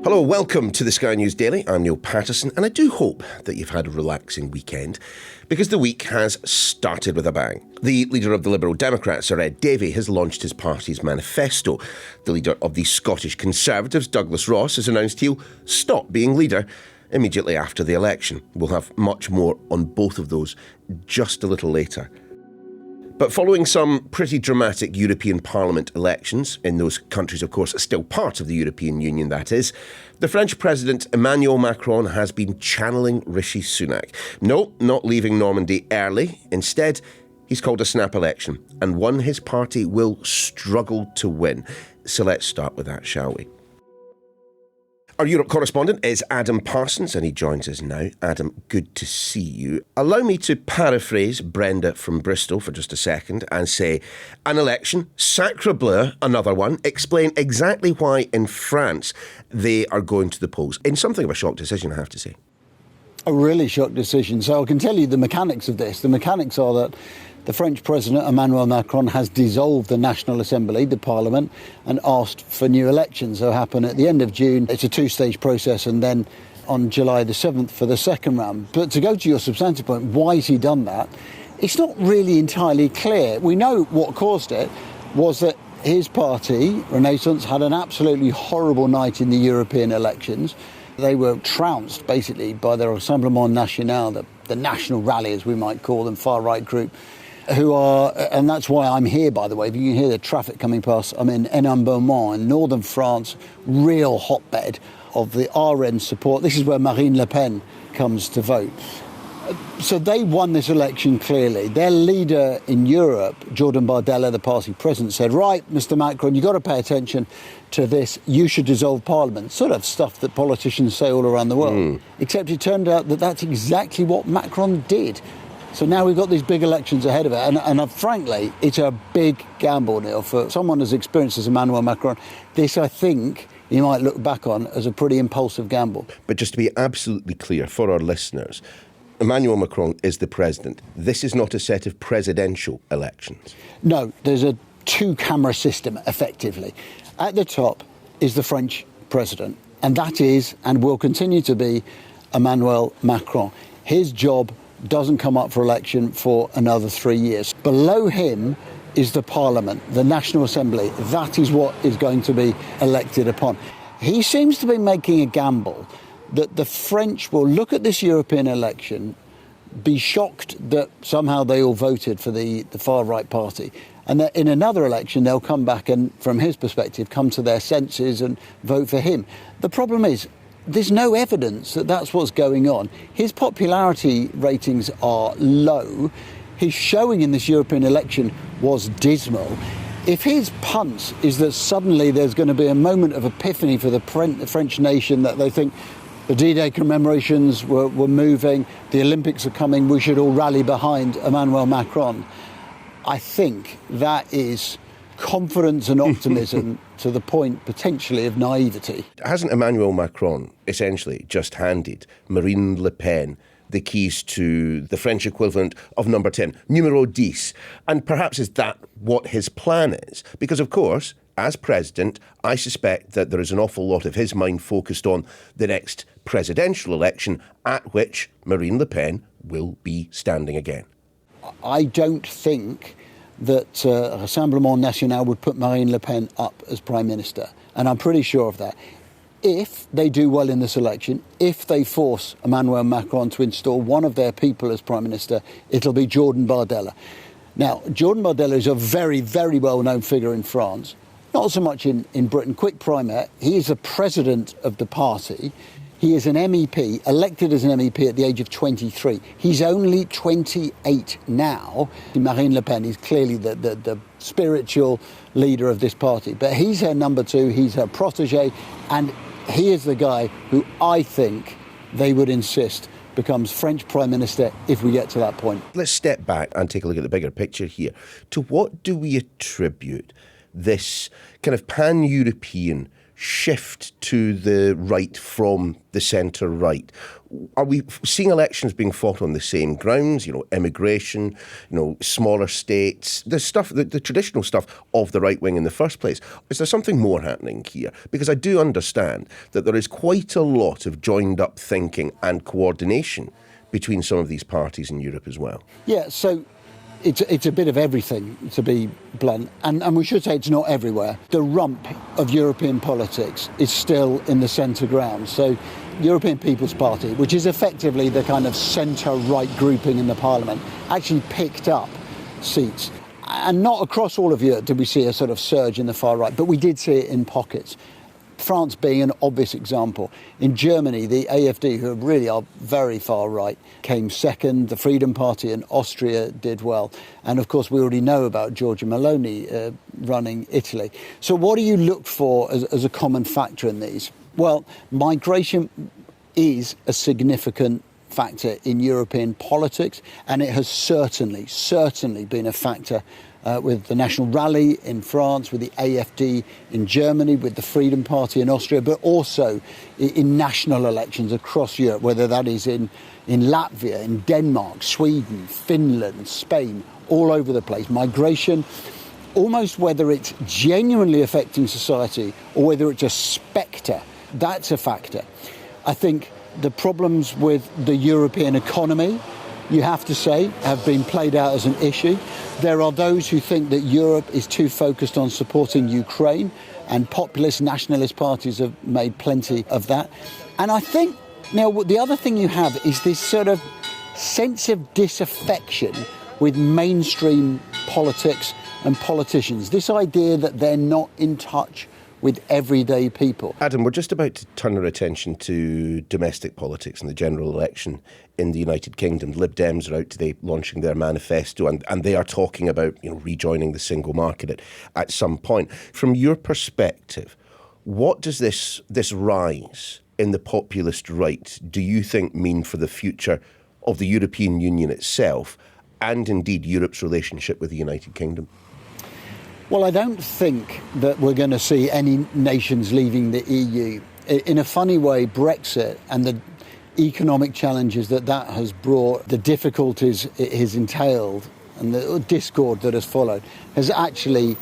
Hello, welcome to the Sky News Daily. I'm Niall Paterson, and I do hope that you've had a relaxing weekend, because the week has started with a bang. The leader of the Liberal Democrats, Sir Ed Davey, has launched his party's manifesto. The leader of the Scottish Conservatives, Douglas Ross, has announced he'll stop being leader immediately after the election. We'll have much more on both of those just a little later. But following some pretty dramatic European Parliament elections, in those countries, of course, still part of the European Union, that is, the French President Emmanuel Macron has been channeling Rishi Sunak. No, not leaving Normandy early. Instead, he's called a snap election, and one his party will struggle to win. So let's start with that, shall we? Our Europe correspondent is Adam Parsons, and he joins us now. Adam, good to see you. Allow me to paraphrase Brenda from Bristol for just a second and say, an election, sacre bleu, another one. Explain exactly why in France they are going to the polls. In something of a shock decision, I have to say. A really shock decision. So I can tell you the mechanics of this. The mechanics are that the French President, Emmanuel Macron, has dissolved the National Assembly, the Parliament, and asked for new elections. They'll happen at the end of June. It's a two-stage process, and then on July the 7th for the second round. But to go to your substantive point, why has he done that? It's not really entirely clear. We know what caused it was that his party, Renaissance, had an absolutely horrible night in the European elections. They were trounced, basically, by their Rassemblement National, the national rally, as we might call them, far-right group, who are, and that's why I'm here, by the way. If you can hear the traffic coming past, I'm in Hénin-Beaumont in northern France, real hotbed of the RN support. This is where Marine Le Pen comes to vote. So they won this election clearly. Their leader in Europe, Jordan Bardella, the party president, said, right, Mr. Macron, you've got to pay attention to this. You should dissolve Parliament. Sort of stuff that politicians say all around the world. Except it turned out that that's exactly what Macron did. So now we've got these big elections ahead of it. And frankly, it's a big gamble, Neil, for someone as experienced as Emmanuel Macron. This, I think, you might look back on as a pretty impulsive gamble. But just to be absolutely clear for our listeners, Emmanuel Macron is the president. This is not a set of presidential elections. No, there's a two-camera system, effectively. At the top is the French president, and that is, and will continue to be, Emmanuel Macron. His job doesn't come up for election for another 3 years. Below him is the Parliament, the National Assembly. That is what is going to be elected upon. He seems to be making a gamble that the French will look at this European election, be shocked that somehow they all voted for the far-right party, and that in another election they'll come back and, from his perspective, come to their senses and vote for him. The problem is, there's no evidence that that's what's going on. His popularity ratings are low. His showing in this European election was dismal. If his punt is that suddenly there's going to be a moment of epiphany for the French nation, that they think the D-Day commemorations were moving, the Olympics are coming, we should all rally behind Emmanuel Macron, I think that is confidence and optimism to the point, potentially, of naivety. Hasn't Emmanuel Macron essentially just handed Marine Le Pen the keys to the French equivalent of number 10, numero 10? And perhaps is that what his plan is? Because, of course, as president, I suspect that there is an awful lot of his mind focused on the next presidential election at which Marine Le Pen will be standing again. I don't think that Rassemblement National would put Marine Le Pen up as Prime Minister. And I'm pretty sure of that. If they do well in this election, if they force Emmanuel Macron to install one of their people as Prime Minister, it'll be Jordan Bardella. Now, Jordan Bardella is a very, very well-known figure in France, not so much in Britain. Quick primer, he is the president of the party. He is an MEP, elected as an MEP at the age of 23. He's only 28 now. Marine Le Pen is clearly the spiritual leader of this party. But he's her number two, he's her protégé, and he is the guy who I think they would insist becomes French Prime Minister if we get to that point. Let's step back and take a look at the bigger picture here. To what do we attribute this kind of pan-European shift to the right from the centre-right? Are we seeing elections being fought on the same grounds? Immigration, smaller states, the traditional stuff of the right wing in the first place. Is there something more happening here? Because I do understand that there is quite a lot of joined-up thinking and coordination between some of these parties in Europe as well. Yeah, so it's a bit of everything, to be blunt. And we should say it's not everywhere. The rump of European politics is still in the centre ground. So European People's Party, which is effectively the kind of centre-right grouping in the Parliament, actually picked up seats. And not across all of Europe did we see a sort of surge in the far right, but we did see it in pockets. France being an obvious example. In Germany, the AfD, who really are very far right, came second. The Freedom Party in Austria did well. And of course, we already know about Giorgia Meloni running Italy. So what do you look for as a common factor in these? Well, migration is a significant factor in European politics, and it has certainly been a factor with the National Rally in France, with the AfD in Germany, with the Freedom Party in Austria, but also in national elections across Europe, whether that is in Latvia, in Denmark, Sweden, Finland, Spain, all over the place. Migration, almost whether it's genuinely affecting society or whether it's a spectre, that's a factor. I think the problems with the European economy, you have to say, have been played out as an issue. There are those who think that Europe is too focused on supporting Ukraine, and populist nationalist parties have made plenty of that. And I think, now, the other thing you have is this sort of sense of disaffection with mainstream politics and politicians. This idea that they're not in touch with everyday people. Adam, we're just about to turn our attention to domestic politics and the general election in the United Kingdom. Lib Dems are out today launching their manifesto, and they are talking about rejoining the single market at some point. From your perspective, what does this rise in the populist right, do you think, mean for the future of the European Union itself and indeed Europe's relationship with the United Kingdom? Well, I don't think that we're going to see any nations leaving the EU. In a funny way, Brexit and the economic challenges that has brought, the difficulties it has entailed and the discord that has followed has actually,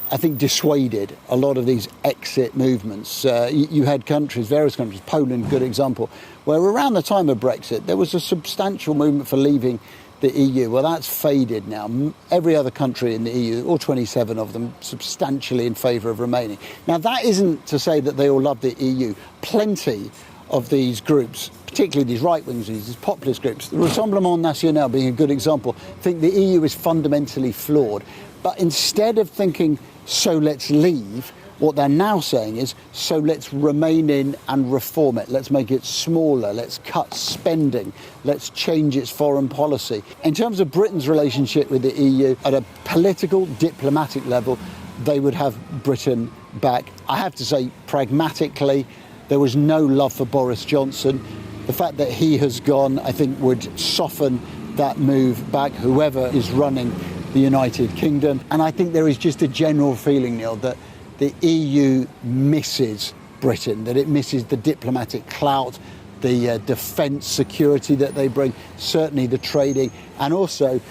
I think, dissuaded a lot of these exit movements. You had various countries, Poland, good example, where around the time of Brexit, there was a substantial movement for leaving the EU. Well, that's faded now. Every other country in the EU, all 27 of them, substantially in favour of remaining. Now, that isn't to say that they all love the EU. Plenty of these groups, particularly these right-wing, these populist groups, the Rassemblement National being a good example, think the EU is fundamentally flawed. But instead of thinking, so let's leave, what they're now saying is, so let's remain in and reform it. Let's make it smaller. Let's cut spending. Let's change its foreign policy. In terms of Britain's relationship with the EU, at a political, diplomatic level, they would have Britain back. I have to say, pragmatically, there was no love for Boris Johnson. The fact that he has gone, I think, would soften that move back, whoever is running the United Kingdom. And I think there is just a general feeling, Neil, that the EU misses Britain, that it misses the diplomatic clout, the defence security that they bring, certainly the trading. And also,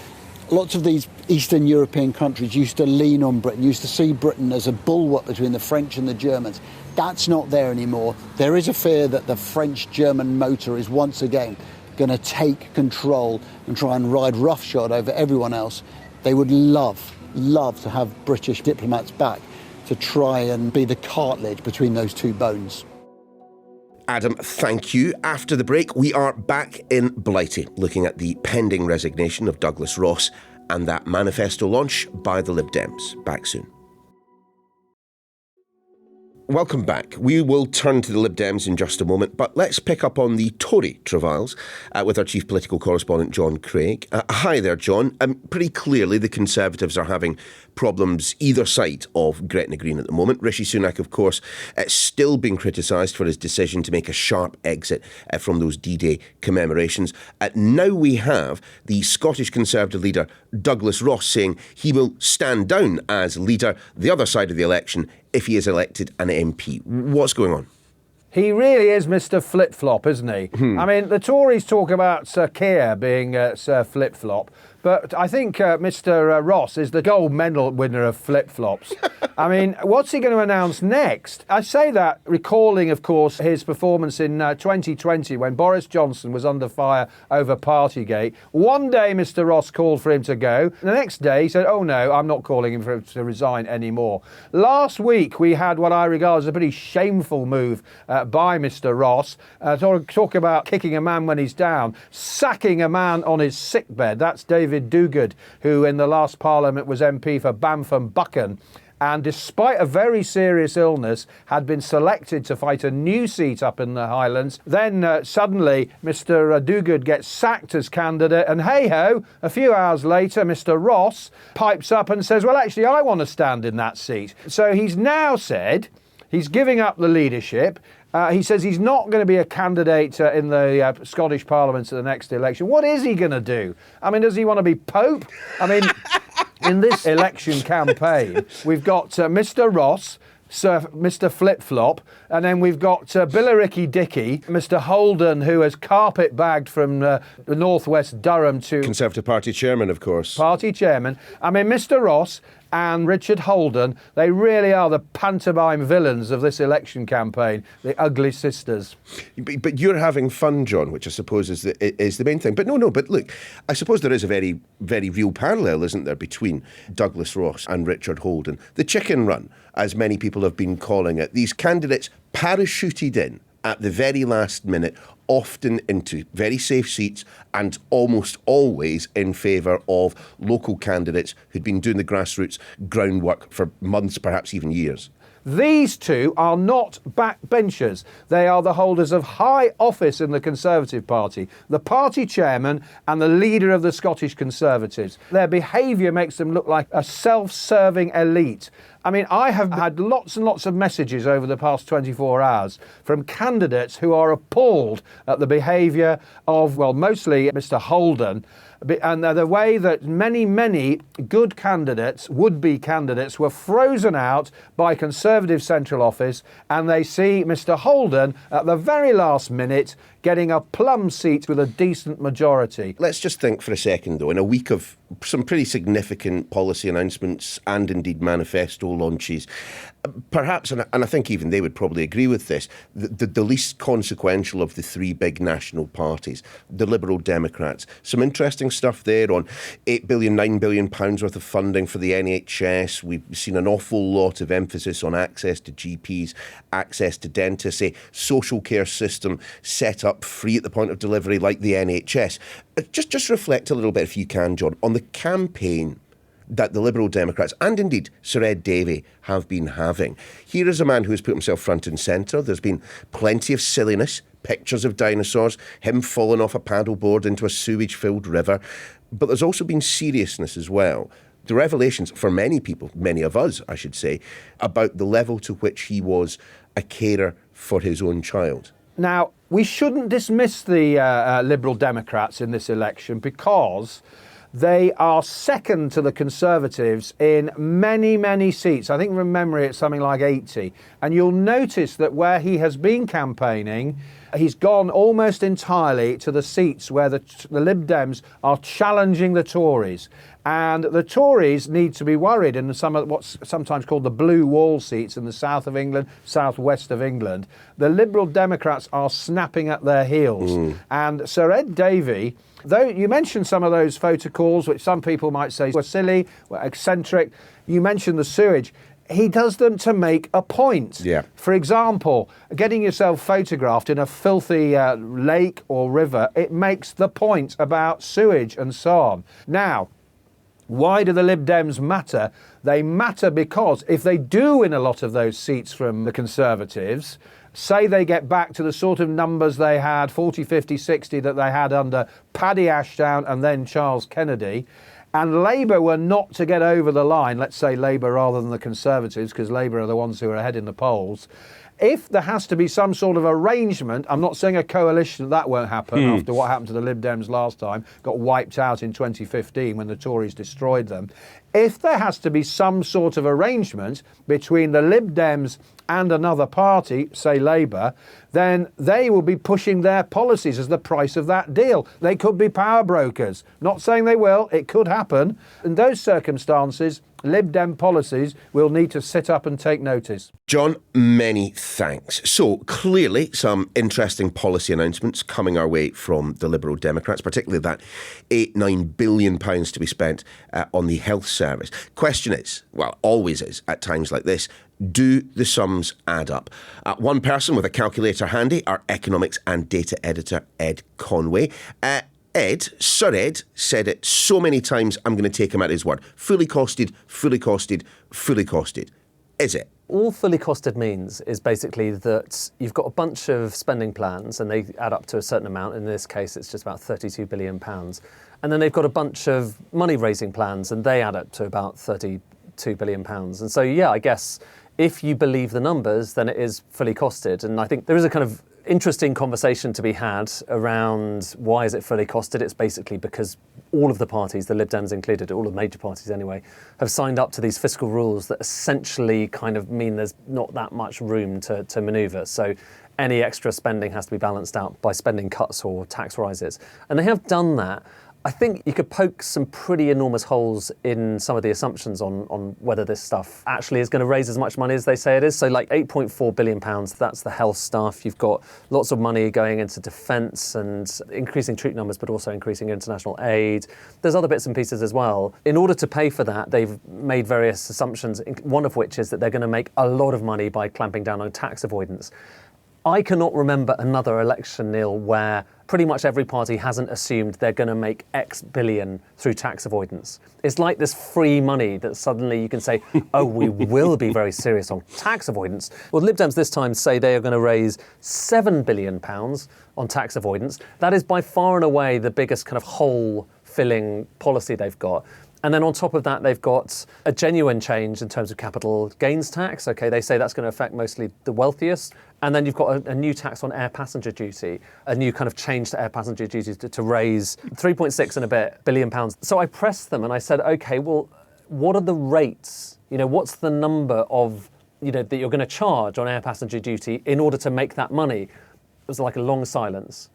lots of these Eastern European countries used to lean on Britain, used to see Britain as a bulwark between the French and the Germans. That's not there anymore. There is a fear that the French-German motor is once again going to take control and try and ride roughshod over everyone else. They would love to have British diplomats back to try and be the cartilage between those two bones. Adam, thank you. After the break, we are back in Blighty, looking at the pending resignation of Douglas Ross and that manifesto launch by the Lib Dems. Back soon. Welcome back. We will turn to the Lib Dems in just a moment, but let's pick up on the Tory travails with our chief political correspondent, Jon Craig. Hi there, Jon. Pretty clearly, the Conservatives are having problems either side of Gretna Green at the moment. Rishi Sunak, of course, still being criticised for his decision to make a sharp exit from those D-Day commemorations. Now we have the Scottish Conservative leader, Douglas Ross, saying he will stand down as leader the other side of the election if he is elected an MP. What's going on? He really is Mr. Flip-Flop, isn't he? I mean, the Tories talk about Sir Keir being Sir Flip-Flop, but I think Mr. Ross is the gold medal winner of flip-flops. I mean, what's he going to announce next? I say that recalling, of course, his performance in 2020 when Boris Johnson was under fire over Partygate. One day Mr. Ross called for him to go. The next day he said, oh no, I'm not calling him for him to resign anymore. Last week we had what I regard as a pretty shameful move by Mr. Ross. Talk about kicking a man when he's down, sacking a man on his sickbed. That's David Duguid, who in the last Parliament was MP for Bamford Buchan, and despite a very serious illness had been selected to fight a new seat up in the Highlands. Then suddenly Mr. Duguid gets sacked as candidate, and hey-ho, a few hours later Mr. Ross pipes up and says, well, actually I want to stand in that seat. So he's now said he's giving up the leadership. He says he's not going to be a candidate in the Scottish Parliament at the next election. What is he going to do? I mean, does he want to be Pope? I mean, in this election campaign, we've got Mr. Ross, Mr. Flip-Flop, and then we've got Billericay Dicky, Mr. Holden, who has carpet-bagged from the northwest Durham to... Conservative Party chairman, of course. Party chairman. I mean, Mr. Ross and Richard Holden, they really are the pantomime villains of this election campaign, the ugly sisters. But you're having fun, John, which I suppose is the main thing. But but look, I suppose there is a very, very real parallel, isn't there, between Douglas Ross and Richard Holden. The chicken run, as many people have been calling it. These candidates parachuted in at the very last minute, often into very safe seats and almost always in favour of local candidates who'd been doing the grassroots groundwork for months, perhaps even years. These two are not backbenchers. They are the holders of high office in the Conservative Party, the party chairman and the leader of the Scottish Conservatives. Their behaviour makes them look like a self-serving elite. I mean, I have had lots and lots of messages over the past 24 hours from candidates who are appalled at the behaviour of, well, mostly Mr. Holden, and the way that many good candidates, would-be candidates, were frozen out by Conservative Central Office, and they see Mr. Holden at the very last minute getting a plum seat with a decent majority. Let's just think for a second, though, in a week of some pretty significant policy announcements and indeed manifesto launches, perhaps, and I think even they would probably agree with this, the least consequential of the three big national parties, the Liberal Democrats. Some interesting stuff there on £8 billion, £9 billion worth of funding for the NHS. We've seen an awful lot of emphasis on access to GPs, access to dentists, a social care system set up free at the point of delivery like the NHS. Just reflect a little bit, if you can, John, on the campaign that the Liberal Democrats and indeed Sir Ed Davey have been having. Here is a man who has put himself front and centre. There's been plenty of silliness, pictures of dinosaurs, him falling off a paddleboard into a sewage-filled river. But there's also been seriousness as well. The revelations for many people, many of us, I should say, about the level to which he was a carer for his own child. Now, we shouldn't dismiss the Liberal Democrats in this election because they are second to the Conservatives in many seats. I think from memory it's something like 80. And you'll notice that where he has been campaigning, he's gone almost entirely to the seats where the Lib Dems are challenging the Tories. And the Tories need to be worried in some of what's sometimes called the blue wall seats in the south of England, southwest of England. The Liberal Democrats are snapping at their heels. And Sir Ed Davey, though you mentioned some of those photo calls, which some people might say were silly, were eccentric, you mentioned the sewage. He does them to make a point. Yeah. For example, getting yourself photographed in a filthy lake or river, it makes the point about sewage and so on. Now, why do the Lib Dems matter? They matter because if they do win a lot of those seats from the Conservatives, say they get back to the sort of numbers they had, 40, 50, 60, that they had under Paddy Ashdown and then Charles Kennedy, and Labour were not to get over the line, let's say Labour rather than the Conservatives, because Labour are the ones who are ahead in the polls, if there has to be some sort of arrangement, I'm not saying a coalition, that won't happen after what happened to the Lib Dems last time, got wiped out in 2015 when the Tories destroyed them. If there has to be some sort of arrangement between the Lib Dems and another party, say Labour, then they will be pushing their policies as the price of that deal. They could be power brokers. Not saying they will, it could happen. In those circumstances, Lib Dem policies will need to sit up and take notice. Jon, many thanks. So clearly some interesting policy announcements coming our way from the Liberal Democrats, particularly that £9 billion to be spent on the health service. Question is, well, always is at times like this, do the sums add up? One person with a calculator handy, our economics and data editor, Ed Conway. Ed, Sir Ed, said it so many times, I'm going to take him at his word. Fully costed, fully costed, fully costed. Is it? All fully costed means is basically that you've got a bunch of spending plans and they add up to a certain amount. In this case, it's just about £32 billion. And then they've got a bunch of money-raising plans and they add up to about £32 billion. And so, yeah, I guess if you believe the numbers, then it is fully costed. And I think there is a kind of interesting conversation to be had around why is it fully costed. It's basically because all of the parties, the Lib Dems included, all the major parties anyway, have signed up to these fiscal rules that essentially kind of mean there's not that much room to manoeuvre. So any extra spending has to be balanced out by spending cuts or tax rises. And they have done that. I think you could poke some pretty enormous holes in some of the assumptions on whether this stuff actually is going to raise as much money as they say it is. So like £8.4 billion, that's the health stuff. You've got lots of money going into defence and increasing troop numbers, but also increasing international aid. There's other bits and pieces as well. In order to pay for that, they've made various assumptions, one of which is that they're going to make a lot of money by clamping down on tax avoidance. I cannot remember another election, Neil, where pretty much every party hasn't assumed they're going to make X billion through tax avoidance. It's like this free money that suddenly you can say, oh, we will be very serious on tax avoidance. Well, Lib Dems this time say they are going to raise £7 billion on tax avoidance. That is by far and away the biggest kind of hole-filling policy they've got. And then on top of that, they've got a genuine change in terms of capital gains tax. Okay, they say that's going to affect mostly the wealthiest. And then you've got a new tax on air passenger duty, a new kind of change to air passenger duty to raise 3.6 and a bit billion pounds. So I pressed them and I said, okay, well, what are the rates? You know, what's the number of, you know, that you're going to charge on air passenger duty in order to make that money? It was like a long silence.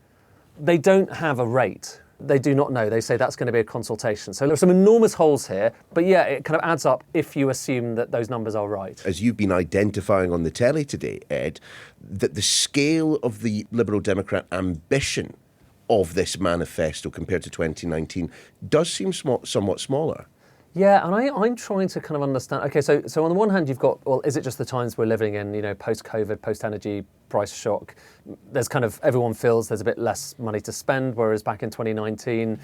They don't have a rate. They do not know. They say that's going to be a consultation. So there are some enormous holes here. But yeah, it kind of adds up if you assume that those numbers are right. As you've been identifying on the telly today, Ed, that the scale of the Liberal Democrat ambition of this manifesto compared to 2019 does seem somewhat smaller. Yeah, and I'm trying to kind of understand. Okay, so on the one hand, you've got, well, is it just the times we're living in, you know, post-COVID, post-energy price shock? There's kind of, everyone feels there's a bit less money to spend, whereas back in 2019,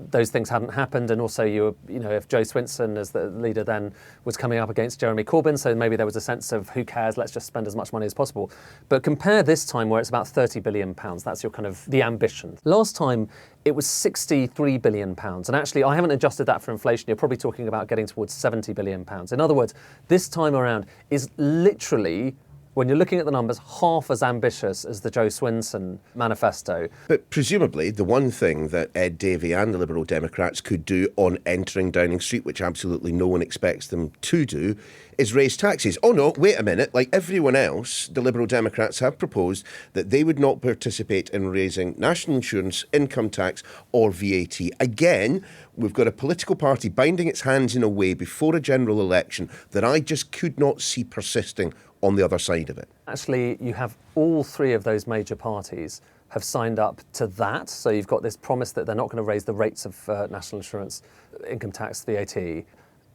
those things hadn't happened. And also, you know, if Joe Swinson, as the leader then, was coming up against Jeremy Corbyn, so maybe there was a sense of who cares, let's just spend as much money as possible. But compare this time where it's about £30 billion. That's your kind of the ambition. Last time, it was £63 billion. And actually, I haven't adjusted that for inflation. You're probably talking about getting towards £70 billion. In other words, this time around is literally, when you're looking at the numbers, half as ambitious as the Joe Swinson manifesto. But presumably, the one thing that Ed Davey and the Liberal Democrats could do on entering Downing Street, which absolutely no one expects them to do, is raise taxes. Oh no, wait a minute. Like everyone else, the Liberal Democrats have proposed that they would not participate in raising national insurance, income tax or VAT. Again, we've got a political party binding its hands in a way before a general election that I just could not see persisting on the other side of it. Actually, you have all three of those major parties have signed up to that. So you've got this promise that they're not going to raise the rates of national insurance, income tax, VAT.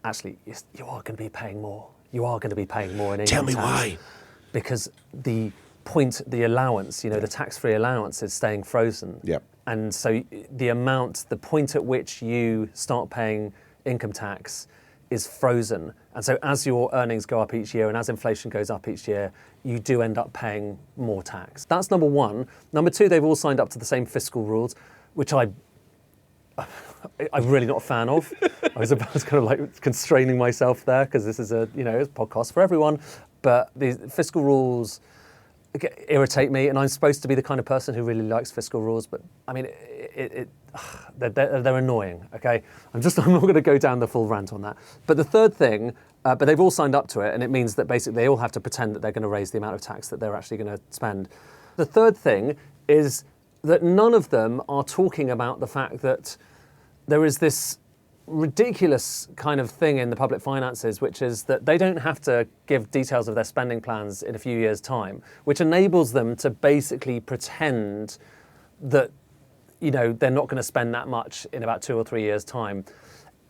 Actually, you are going to be paying more. You are going to be paying more in income tax. Tell me why. Because the allowance, you know, the tax-free allowance is staying frozen. Yep. And so the point at which you start paying income tax is frozen. And so as your earnings go up each year and as inflation goes up each year, you do end up paying more tax. That's number one. Number two, they've all signed up to the same fiscal rules, which I I'm really not a fan of. I was kind of like constraining myself there because this is a podcast for everyone. But these fiscal rules irritate me, and I'm supposed to be the kind of person who really likes fiscal rules. But I mean, they're annoying. Okay, I'm not going to go down the full rant on that. But the third thing, but they've all signed up to it, and it means that basically they all have to pretend that they're going to raise the amount of tax that they're actually going to spend. The third thing is that none of them are talking about the fact that there is this ridiculous kind of thing in the public finances, which is that they don't have to give details of their spending plans in a few years' time, which enables them to basically pretend that, they're not going to spend that much in about 2 or 3 years' time.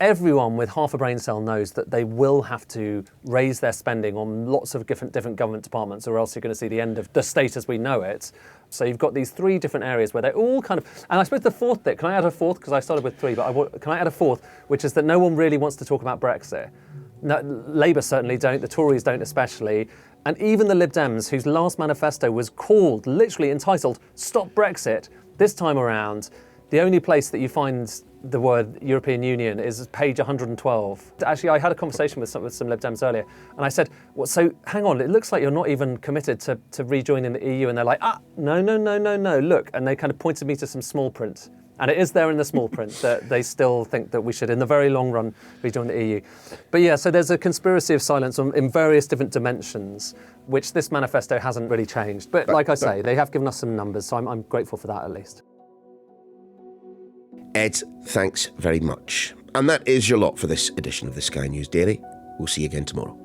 Everyone with half a brain cell knows that they will have to raise their spending on lots of different government departments, or else you're going to see the end of the state as we know it. So you've got these 3 different areas where they're all kind of... And I suppose the fourth bit, can I add a fourth? Because I started with 3, but can I add a fourth? Which is that no one really wants to talk about Brexit. No, Labour certainly don't, the Tories don't especially. And even the Lib Dems, whose last manifesto was called, literally entitled, Stop Brexit, this time around, the only place that you find the word European Union is page 112. Actually, I had a conversation with some Lib Dems earlier, and I said, well, so hang on, it looks like you're not even committed to rejoining the EU. And they're like, no, look. And they kind of pointed me to some small print. And it is there in the small print that they still think that we should, in the very long run, rejoin the EU. But yeah, so there's a conspiracy of silence in various different dimensions, which this manifesto hasn't really changed. But like I say, they have given us some numbers, so I'm grateful for that at least. Ed, thanks very much. And that is your lot for this edition of the Sky News Daily. We'll see you again tomorrow.